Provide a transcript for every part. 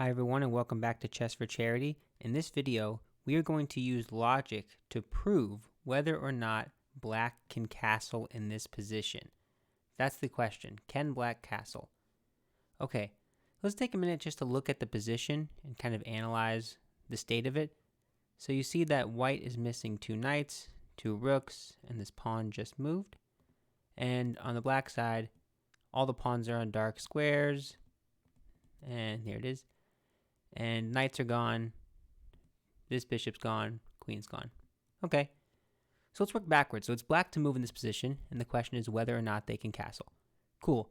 Hi everyone and welcome back to Chess for Charity. In this video, we are going to use logic to prove whether or not black can castle in this position. That's the question. Can black castle? Okay, let's take a minute just to look at the position and kind of analyze the state of it. So you see that white is missing two knights, two rooks, and this pawn just moved. And on the black side, all the pawns are on dark squares. And here it is. And knights are gone, this bishop's gone, queen's gone. Okay, so let's work backwards. So it's black to move in this position, and the question is whether or not they can castle. Cool.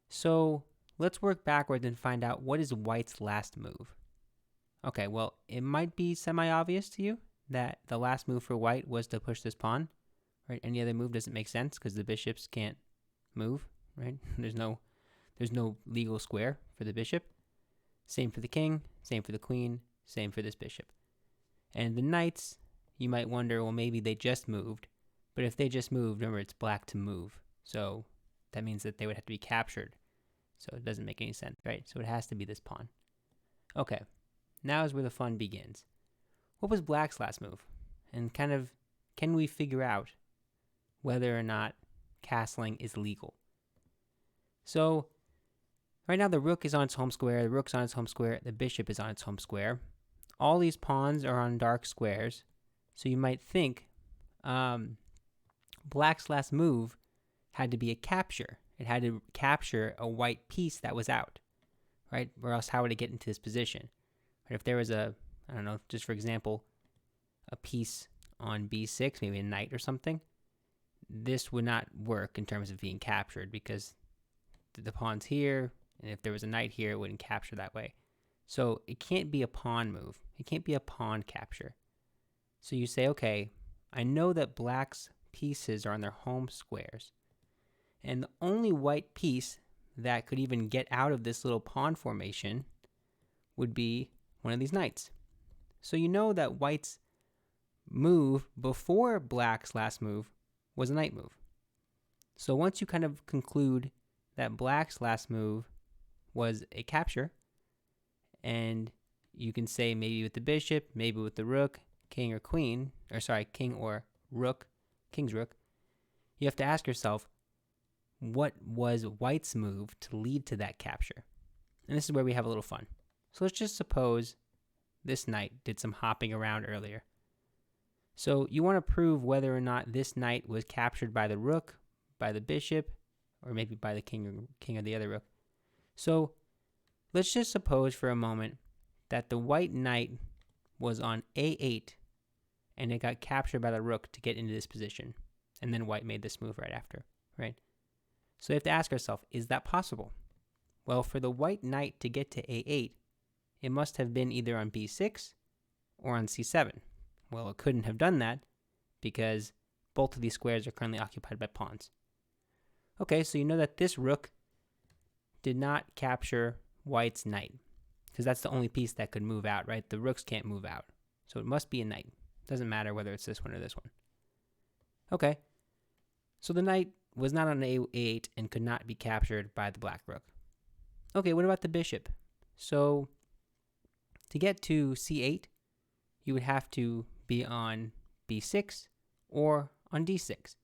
So let's work backwards and find out what is white's last move. Okay, well, it might be semi-obvious to you that the last move for white was to push this pawn, right? Any other move doesn't make sense because the bishops can't move, right? There's no legal square for the bishop. Same for the king, same for the queen, same for this bishop. And the knights, you might wonder, well, maybe they just moved. But if they just moved, remember, it's black to move. So that means that they would have to be captured. So it doesn't make any sense, right? So it has to be this pawn. Okay, now is where the fun begins. What was black's last move? And kind of, can we figure out whether or not castling is legal? So right now the rook is on its home square, the rook's on its home square, the bishop is on its home square. All these pawns are on dark squares, so you might think black's last move had to be a capture. It had to capture a white piece that was out, right? Or else how would it get into this position? Right? If there was a, I don't know, just for example, a piece on b6, maybe a knight or something, this would not work in terms of being captured because the pawn's here, and if there was a knight here, it wouldn't capture that way. So it can't be a pawn move. It can't be a pawn capture. So you say, okay, I know that black's pieces are on their home squares. And the only white piece that could even get out of this little pawn formation would be one of these knights. So you know that white's move before black's last move was a knight move. So once you kind of conclude that black's last move was a capture, and you can say maybe with the bishop, maybe with the rook, king or queen, or sorry, king or rook, king's rook, you have to ask yourself, what was white's move to lead to that capture? And this is where we have a little fun. So let's just suppose this knight did some hopping around earlier. So you want to prove whether or not this knight was captured by the rook, by the bishop, or maybe by the king or the other rook. So let's just suppose for a moment that the white knight was on a8 and it got captured by the rook to get into this position. And then white made this move right after, right? So we have to ask ourselves, is that possible? Well, for the white knight to get to a8, it must have been either on b6 or on c7. Well, it couldn't have done that because both of these squares are currently occupied by pawns. Okay, so you know that this rook did not capture white's knight because that's the only piece that could move out, right? The rooks can't move out. So it must be a knight. Doesn't matter whether it's this one or this one. Okay, so the knight was not on a8 and could not be captured by the black rook. Okay, what about the bishop? So to get to c8, you would have to be on b6 or on d6.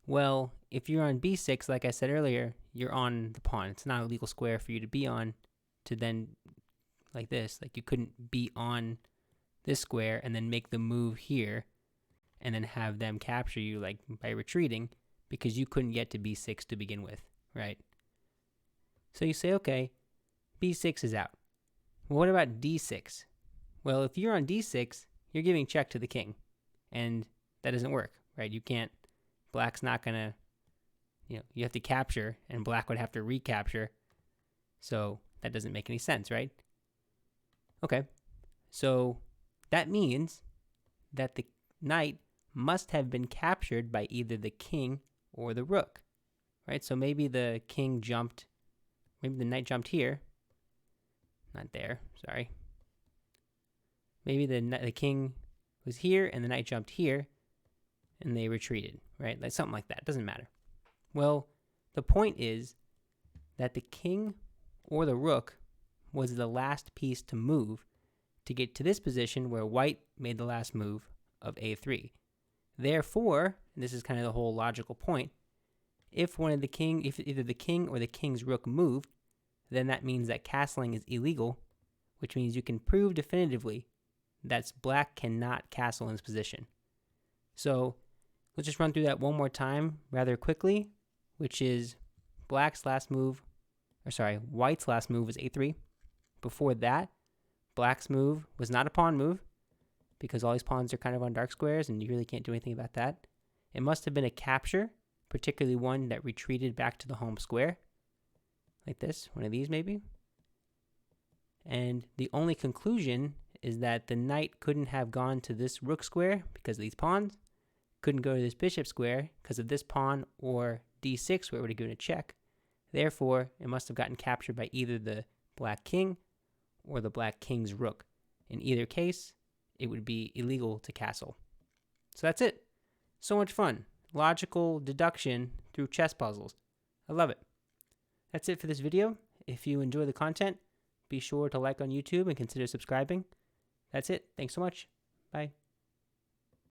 Well, if you're on b6, like I said earlier, you're on the pawn. It's not a legal square for you to be on to then, like this, like you couldn't be on this square and then make the move here and then have them capture you like by retreating because you couldn't get to b6 to begin with, right? So you say, okay, b6 is out. Well, what about d6? Well, if you're on d6, you're giving check to the king, and that doesn't work, right? You can't, black's not gonna, you have to capture, and black would have to recapture, so that doesn't make any sense, right? Okay, so that means that the knight must have been captured by either the king or the rook, right? So maybe the king jumped, maybe the knight jumped here, not there, sorry. Maybe the king was here and the knight jumped here and they retreated, right? Like something like that. It doesn't matter. Well, the point is that the king or the rook was the last piece to move to get to this position where white made the last move of a3. Therefore, and this is kind of the whole logical point, if either the king or the king's rook moved, then that means that castling is illegal, which means you can prove definitively that black cannot castle in this position. So let's just run through that one more time rather quickly, which is white's last move was a3. Before that, black's move was not a pawn move because all these pawns are kind of on dark squares and you really can't do anything about that. It must have been a capture, particularly one that retreated back to the home square, like this, one of these maybe. And the only conclusion is that the knight couldn't have gone to this rook square because of these pawns, couldn't go to this bishop square because of this pawn or d6 where it would have given a check. Therefore, it must have gotten captured by either the black king or the black king's rook. In either case, it would be illegal to castle. So that's it. So much fun. Logical deduction through chess puzzles. I love it. That's it for this video. If you enjoy the content, be sure to like on YouTube and consider subscribing. That's it. Thanks so much. Bye.